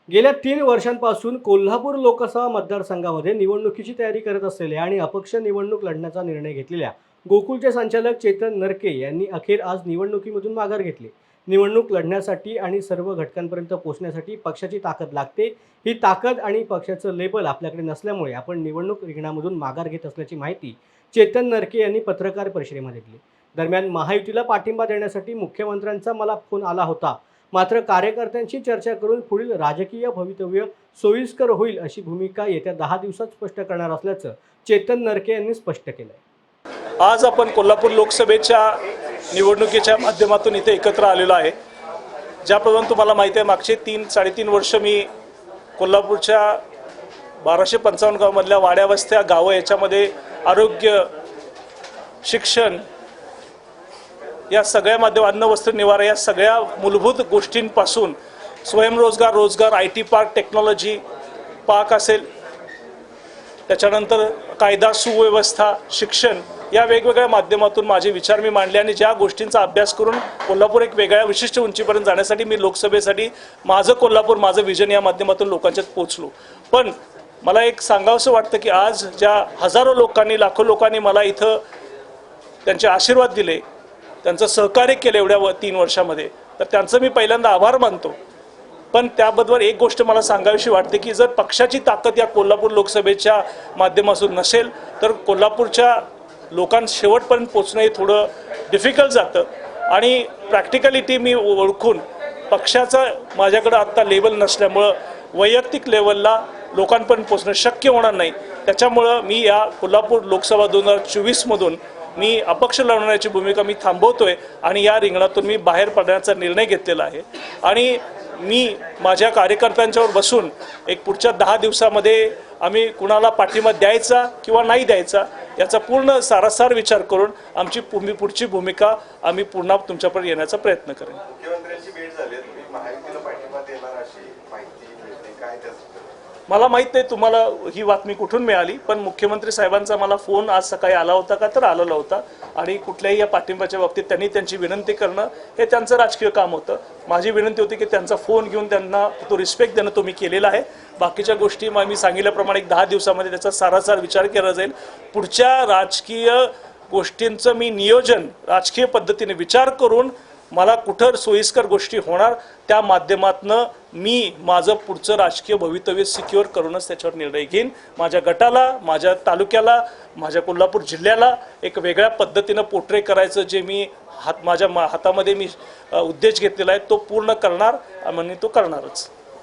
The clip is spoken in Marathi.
गेल्या 3 वर्षांपासून कोल्हापूर लोकसभा मतदारसंघामध्ये निवडणुकीची तयारी करत असलेल्या आणि अपक्ष निवडणूक लढण्याचा निर्णय घेतलेल्या गोकुळचे संचालक चेतन नरके यांनी अखेर आज निवडणुकीमधून माघार घेतली। निवडणूक लढण्यासाठी आणि सर्व घटकांपर्यंत पोहोचण्यासाठी पक्षाची ताकद लागते। ही ताकद आणि पक्षाचं लेबल आपल्याकडे नसल्यामुळे आपण निवडणूक रिंगणामधून माघार घेत असल्याची माहिती चेतन नरके यांनी पत्रकार परिषदेमध्ये दिली। दरम्यान महायुतीला पाठिंबा देण्यासाठी मुख्यमंत्र्यांचा मला फोन आला होता, मात्र कार्यकर्त्यांशी चर्चा करून पुढील राजकीय भवितव्य सोयीस्कर होईल अशी भूमिका येत्या 10 दिवसात स्पष्ट करणार असल्याचं चेतन नरके यांनी स्पष्ट केलंय। आज आपण कोल्हापूर लोकसभेच्या निवडणुकीच्या माध्यमातून इथे एकत्र आलेलो आहे। ज्याप्रमाणे तुम्हाला माहिती आहे, मागचे 3-3.5 वर्ष मी कोल्हापूरच्या 1255 गावामधल्या वाड्या वस्त्या गावं याच्यामध्ये आरोग्य, शिक्षण या सगळ्या माध्यम, अन्न वस्त्र निवारा या सगळ्या मूलभूत गोष्टींपासून स्वयंरोजगार, रोजगार, IT पार्क, टेक्नॉलॉजी पार्क असेल, त्याच्यानंतर कायदा सुव्यवस्था, शिक्षण या वेगवेगळ्या माध्यमातून माझे विचार मी मांडले आणि ज्या गोष्टींचा अभ्यास करून कोल्हापूर एक वेगळ्या विशिष्ट उंचीपर्यंत जाण्यासाठी मी लोकसभेसाठी माझं कोल्हापूर, माझं विजन या माध्यमातून लोकांच्यात पोहोचलो। पण मला एक सांगावंसं वाटतं की आज ज्या हजारो लोकांनी, लाखो लोकांनी मला इथं त्यांचे आशीर्वाद दिले, त्यांचं सहकार्य केलं एवढ्या 3 वर्षामध्ये, तर त्यांचं मी पहिल्यांदा आभार मानतो। पण त्याबद्दल एक गोष्ट मला सांगावीशी वाटते की जर पक्षाची ताकद या कोल्हापूर लोकसभेच्या माध्यमातून नसेल तर कोल्हापूरच्या लोकांना शेवटपर्यंत पोहोचणं हे थोडं डिफिकल्ट जातं आणि प्रॅक्टिकलिटी मी ओळखून पक्षाचं माझ्याकडं आत्ता लेवल नसल्यामुळं वैयक्तिक लेवलला लोकांपर्यंत पोहोचणं शक्य होणार नाही। त्याच्यामुळं मी या कोल्हापूर लोकसभा 2024मधून मी अपक्ष लढवण्याची भूमिका मी थांबवतोय आणि या रिंगणातून मी बाहेर पडण्याचा निर्णय घेतलेला आहे आणि मी माझ्या कार्यकर्त्यांच्यावर बसून एक पुढच्या 10 दिवसामध्ये आम्ही कुणाला पाठिंबा द्यायचा किंवा नाही द्यायचा याचा पूर्ण सारासार विचार करून आमची पुढची भूमिका आम्ही पुन्हा तुमच्यापर्यंत येण्याचा प्रयत्न करेन। मुख्यमंत्र्यांची भेट झाली, तुम्ही महायुतीला पाठिंबा देणार अशी माहिती मिळते, काय त्याचं? मला माहीत नाही तुम्हाला ही बातमी कुठून मिळाली, पण मुख्यमंत्री साहेबांचा मला फोन आज सकाळी आला होता का, तर आलेला होता आणि कुठल्याही या पाठिंबाच्या बाबतीत त्यांनी त्यांची विनंती करणं हे त्यांचं राजकीय काम होतं। माझी विनंती होती की त्यांचा फोन घेऊन त्यांना तो रिस्पेक्ट देणं तो मी केलेला आहे। बाकीच्या गोष्टी मी सांगितल्याप्रमाणे एक 10 दिवसामध्ये त्याचा सारासार विचार केला जाईल। पुढच्या राजकीय गोष्टींचं मी नियोजन राजकीय पद्धतीने विचार करून मला कुठं सोयीस्कर गोष्टी होणार त्या माध्यमातनं मी माझं पुढचं राजकीय भवितव्य सिक्युअर करूनच त्याच्यावर निर्णय घेईन। माझ्या गटाला, माझ्या तालुक्याला, माझ्या कोल्हापूर जिल्ह्याला एक वेगळ्या पद्धतीनं पोर्ट्रे करायचं जे मी माझ्या हातामध्ये मी उद्देश घेतलेला आहे तो पूर्ण करणार आणि तो करणारच।